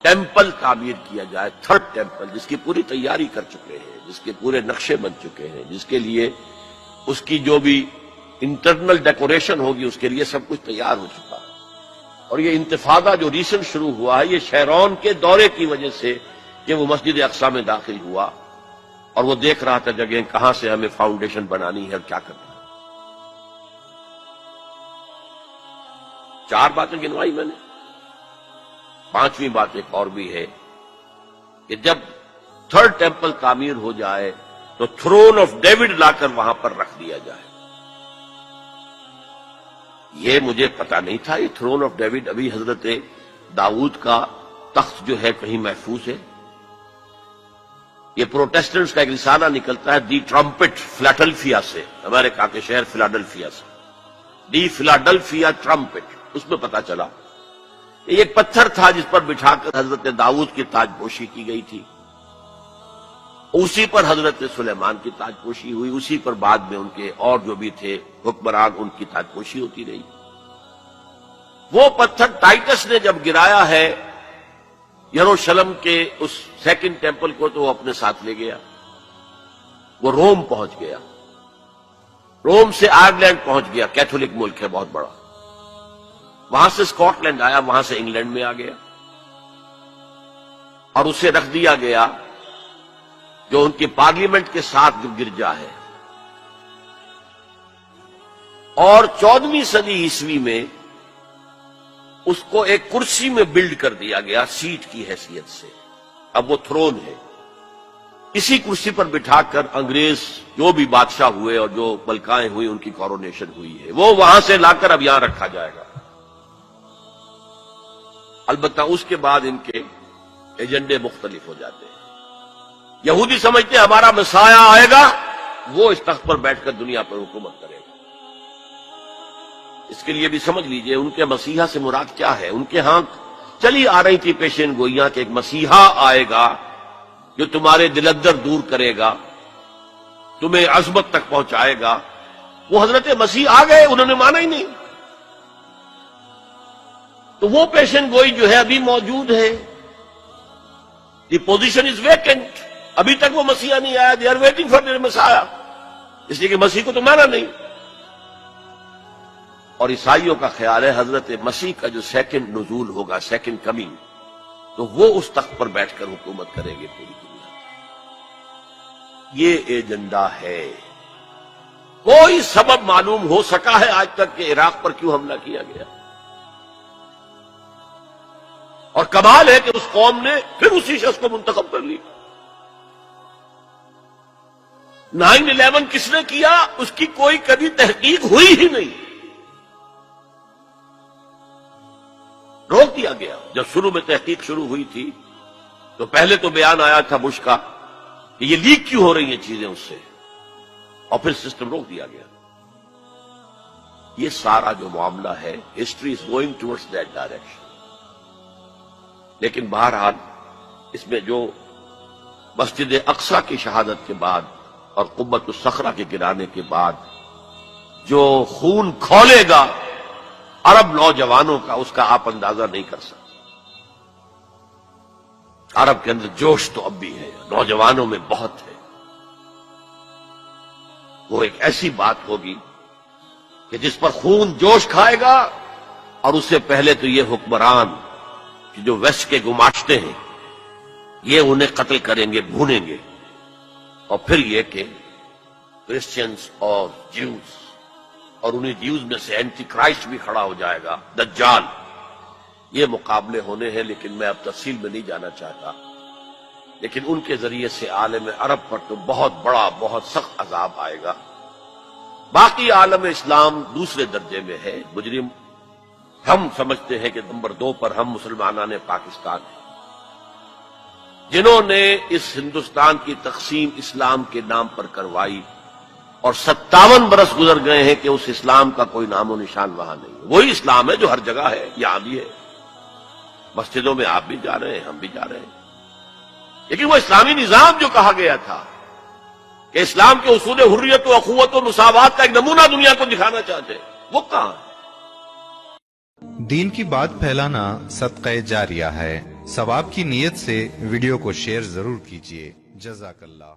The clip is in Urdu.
ٹیمپل تعمیر کیا جائے، تھرڈ ٹیمپل، جس کی پوری تیاری کر چکے ہیں، جس کے پورے نقشے بن چکے ہیں، جس کے لیے اس کی جو بھی انٹرنل ڈیکوریشن ہوگی اس کے لیے سب کچھ تیار ہو چکا ہے۔ اور یہ انتفاضہ جو ریسنٹ شروع ہوا ہے، یہ شیرون کے دورے کی وجہ سے کہ وہ مسجد اقصی میں داخل ہوا اور وہ دیکھ رہا تھا جگہ کہاں سے ہمیں فاؤنڈیشن بنانی ہے اور کیا کرنا ہے۔ 4 باتیں گنوائی میں نے، 5ویں بات ایک اور بھی ہے کہ جب تھرڈ ٹیمپل تعمیر ہو جائے تو تھرون آف ڈیوڈ لا کر وہاں پر رکھ دیا جائے۔ یہ مجھے پتا نہیں تھا، یہ تھرون آف ڈیوڈ ابھی حضرت داؤد کا تخت جو ہے کہیں محفوظ ہے۔ یہ پروٹیسٹنٹس کا ایک رسالہ نکلتا ہے دی ٹرمپٹ فلاڈلفیا سے، امریکہ کے شہر فلاڈلفیا سے، دی فلاڈلفیا ٹرمپٹ، اس میں پتا چلا یہ ایک پتھر تھا جس پر بٹھا کر حضرت داؤد کی تاج پوشی کی گئی تھی، اسی پر حضرت سلیمان کی تاج پوشی ہوئی، اسی پر بعد میں ان کے اور جو بھی تھے حکمران ان کی تاج پوشی ہوتی رہی۔ وہ پتھر ٹائٹس نے جب گرایا ہے یروشلم کے اس سیکنڈ ٹیمپل کو تو وہ اپنے ساتھ لے گیا، وہ روم پہنچ گیا، روم سے آئرلینڈ پہنچ گیا، کیتھولک ملک ہے بہت بڑا، وہاں سے اسکاٹ لینڈ آیا، وہاں سے انگلینڈ میں آ گیا اور اسے رکھ دیا گیا جو ان کی پارلیمنٹ کے ساتھ جو گرجا ہے۔ اور 14ویں صدی عیسوی میں اس کو ایک کرسی میں بلڈ کر دیا گیا سیٹ کی حیثیت سے، اب وہ تھرون ہے۔ اسی کرسی پر بٹھا کر انگریز جو بھی بادشاہ ہوئے اور جو ملکائیں ہوئی ان کی کورونیشن ہوئی ہے، وہ وہاں سے لا کر اب یہاں رکھا جائے گا۔ البتہ اس کے بعد ان کے ایجنڈے مختلف ہو جاتے ہیں۔ یہودی سمجھتے ہیں ہمارا مسیح آئے گا، وہ اس تخت پر بیٹھ کر دنیا پر حکومت کرے گا۔ اس کے لیے بھی سمجھ لیجئے ان کے مسیحا سے مراد کیا ہے۔ ان کے ہاں چلی آ رہی تھی پیشین گوئیاں کہ ایک مسیحا آئے گا جو تمہارے دلدر دور کرے گا، تمہیں عظمت تک پہنچائے گا۔ وہ حضرت مسیح آ گئے، انہوں نے مانا ہی نہیں، تو وہ پیشن گوئی جو ہے ابھی موجود ہے۔ دی پوزیشن از ویکنٹ، ابھی تک وہ مسیح نہیں آیا، they are waiting for their مسیح، اس لیے کہ مسیح کو تو مانا نہیں۔ اور عیسائیوں کا خیال ہے حضرت مسیح کا جو سیکنڈ نزول ہوگا، سیکنڈ کمنگ، تو وہ اس تخت پر بیٹھ کر حکومت کریں گے پوری دنیا۔ یہ ایجنڈا ہے۔ کوئی سبب معلوم ہو سکا ہے آج تک کہ عراق پر کیوں حملہ کیا گیا؟ اور کمال ہے کہ اس قوم نے پھر اسی شخص کو منتخب کر لی۔ 9/11 کس نے کیا اس کی کوئی کبھی تحقیق ہوئی ہی نہیں، روک دیا گیا۔ جب شروع میں تحقیق شروع ہوئی تھی تو پہلے تو بیان آیا تھا بش کا کہ یہ لیک کیوں ہو رہی ہیں چیزیں اس سے، اور پھر سسٹم روک دیا گیا۔ یہ سارا جو معاملہ ہے، history is going towards that direction. لیکن بہرحال اس میں جو مسجد اقصی کی شہادت کے بعد اور قبۃ الصخرہ کے گرانے کے بعد جو خون کھولے گا عرب نوجوانوں کا، اس کا آپ اندازہ نہیں کر سکتے۔ عرب کے اندر جوش تو اب بھی ہے، نوجوانوں میں بہت ہے۔ وہ ایک ایسی بات ہوگی کہ جس پر خون جوش کھائے گا، اور اس سے پہلے تو یہ حکمران جو ویسٹ کے گماشتے ہیں یہ انہیں قتل کریں گے، بھونیں گے، اور پھر یہ کہ کرسچنز اور جیوز، اور انہیں جیوز میں سے اینٹی کرائسٹ بھی کھڑا ہو جائے گا، دجال۔ یہ مقابلے ہونے ہیں، لیکن میں اب تفصیل میں نہیں جانا چاہتا۔ لیکن ان کے ذریعے سے عالم عرب پر تو بہت بڑا، بہت سخت عذاب آئے گا۔ باقی عالم اسلام دوسرے درجے میں ہے، مجرم۔ ہم سمجھتے ہیں کہ نمبر 2 پر ہم مسلمانان پاکستان ہیں، جنہوں نے اس ہندوستان کی تقسیم اسلام کے نام پر کروائی، اور 57 برس گزر گئے ہیں کہ اس اسلام کا کوئی نام و نشان وہاں نہیں ہے۔ وہی اسلام ہے جو ہر جگہ ہے، یہاں بھی ہے، مسجدوں میں آپ بھی جا رہے ہیں، ہم بھی جا رہے ہیں۔ لیکن وہ اسلامی نظام جو کہا گیا تھا کہ اسلام کے اصول حریت و اخوت و مساوات کا ایک نمونہ دنیا کو دکھانا چاہتے ہیں، وہ کہاں ہے؟ دین کی بات پھیلانا صدقہ جاریہ ہے۔ ثواب کی نیت سے ویڈیو کو شیئر ضرور کیجیے. جزاک اللہ.